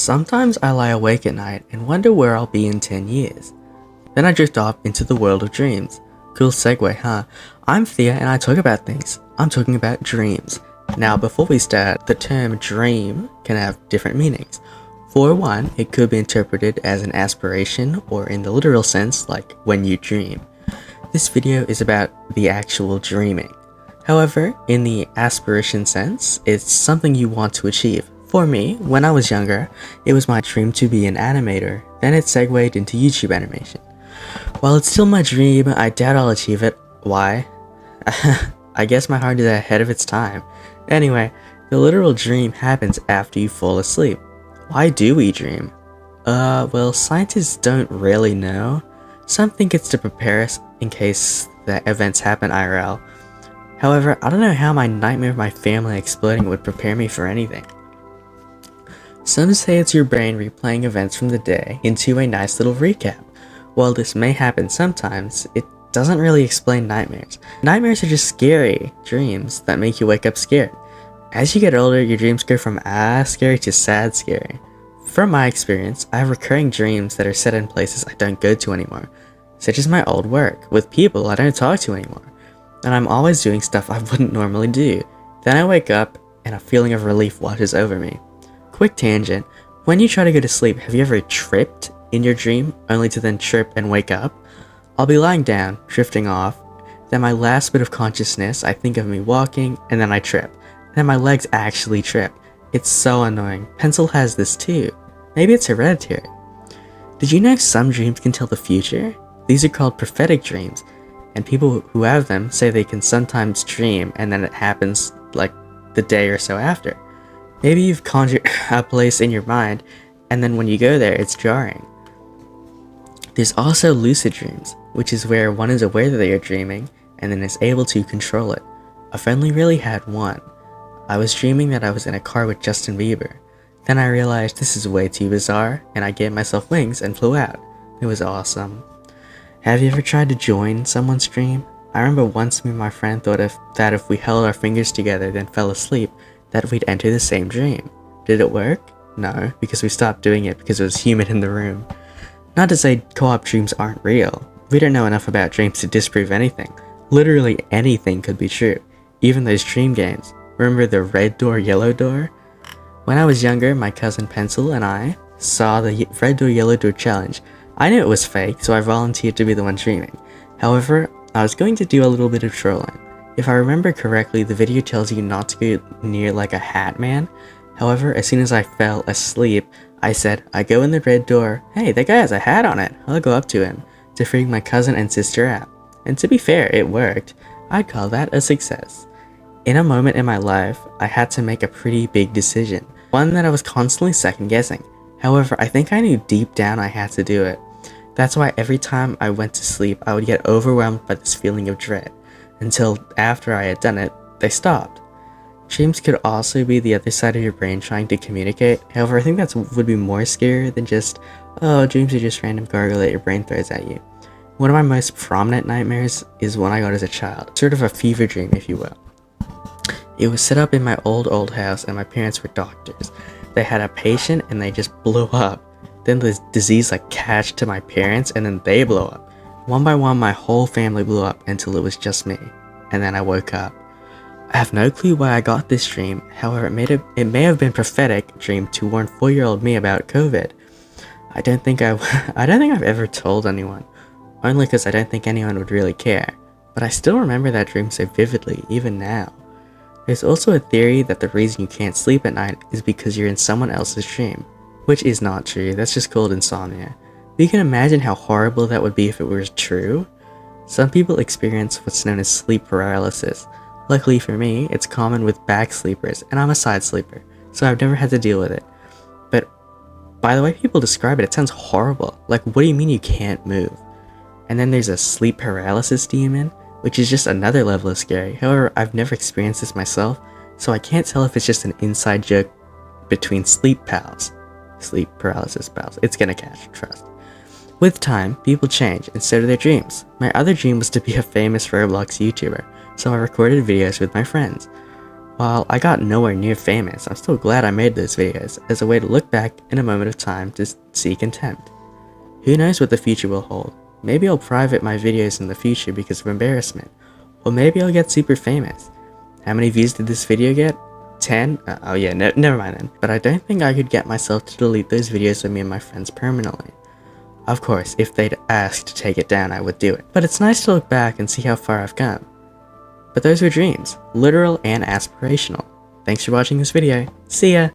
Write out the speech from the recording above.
Sometimes I lie awake at night and wonder where I'll be in 10 years. Then I drift off into the world of dreams. Cool segue, huh? I'm Thea and I talk about things. I'm talking about dreams. Now, before we start, the term dream can have different meanings. For one, it could be interpreted as an aspiration or in the literal sense, like when you dream. This video is about the actual dreaming. However, in the aspiration sense, it's something you want to achieve. For me, when I was younger, it was my dream to be an animator, then it segued into YouTube animation. While it's still my dream, I doubt I'll achieve it. Why? I guess my heart is ahead of its time. Anyway, the literal dream happens after you fall asleep. Why do we dream? Well, scientists don't really know. Some think it's to prepare us in case the events happen IRL. However, I don't know how my nightmare of my family exploding would prepare me for anything. Some say it's your brain replaying events from the day into a nice little recap. While this may happen sometimes, it doesn't really explain nightmares. Nightmares are just scary dreams that make you wake up scared. As you get older, your dreams go from scary to sad scary. From my experience, I have recurring dreams that are set in places I don't go to anymore, such as my old work, with people I don't talk to anymore. And I'm always doing stuff I wouldn't normally do. Then I wake up and a feeling of relief washes over me. Quick tangent, when you try to go to sleep, have you ever tripped in your dream only to then trip and wake up? I'll be lying down, drifting off, then my last bit of consciousness, I think of me walking, and then I trip. Then my legs actually trip. It's so annoying. Pencil has this too. Maybe it's hereditary. Did you know some dreams can tell the future? These are called prophetic dreams, and people who have them say they can sometimes dream and then it happens like the day or so after. Maybe you've conjured a place in your mind, and then when you go there, it's jarring. There's also lucid dreams, which is where one is aware that they are dreaming, and then is able to control it. A friendly really had one. I was dreaming that I was in a car with Justin Bieber. Then I realized this is way too bizarre, and I gave myself wings and flew out. It was awesome. Have you ever tried to join someone's dream? I remember once me and my friend thought that if we held our fingers together then fell asleep, that we'd enter the same dream. Did it work? No, because we stopped doing it because it was humid in the room. Not to say co-op dreams aren't real. We don't know enough about dreams to disprove anything. Literally anything could be true, even those dream games. Remember the red door, yellow door? When I was younger, my cousin Pencil and I saw the red door, yellow door challenge. I knew it was fake, so I volunteered to be the one dreaming. However, I was going to do a little bit of trolling. If I remember correctly, the video tells you not to go near like a hat man. However, as soon as I fell asleep, I said, I go in the red door, hey, that guy has a hat on it, I'll go up to him, to freak my cousin and sister out. And to be fair, it worked. I'd call that a success. In a moment in my life, I had to make a pretty big decision, one that I was constantly second guessing. However, I think I knew deep down I had to do it. That's why every time I went to sleep, I would get overwhelmed by this feeling of dread. Until after I had done it, they stopped. Dreams could also be the other side of your brain trying to communicate. However, I think that would be more scary than just, oh, dreams are just random cargo that your brain throws at you. One of my most prominent nightmares is one I got as a child, sort of a fever dream, if you will. It was set up in my old house and my parents were doctors. They had a patient and they just blew up. Then the disease catched to my parents and then they blew up. One by one, my whole family blew up until it was just me. And then I woke up. I have no clue why I got this dream. However, it may have been prophetic dream to warn 4-year-old me about COVID. I don't think I've ever told anyone, only because I don't think anyone would really care. But I still remember that dream so vividly, even now. There's also a theory that the reason you can't sleep at night is because you're in someone else's dream, which is not true. That's just called insomnia. But you can imagine how horrible that would be if it were true. Some people experience what's known as sleep paralysis. Luckily for me, it's common with back sleepers, and I'm a side sleeper, so I've never had to deal with it. But by the way people describe it, it sounds horrible. Like, what do you mean you can't move? And then there's a sleep paralysis demon, which is just another level of scary. However, I've never experienced this myself, so I can't tell if it's just an inside joke between sleep pals. Sleep paralysis pals. It's gonna catch, trust. With time, people change, and so do their dreams. My other dream was to be a famous Roblox YouTuber, so I recorded videos with my friends. While I got nowhere near famous, I'm still glad I made those videos as a way to look back in a moment of time to see contempt. Who knows what the future will hold? Maybe I'll private my videos in the future because of embarrassment. Or maybe I'll get super famous. How many views did this video get? 10? Oh yeah, never mind then. But I don't think I could get myself to delete those videos of me and my friends permanently. Of course, if they'd asked to take it down, I would do it. But it's nice to look back and see how far I've come. But those were dreams, literal and aspirational. Thanks for watching this video. See ya!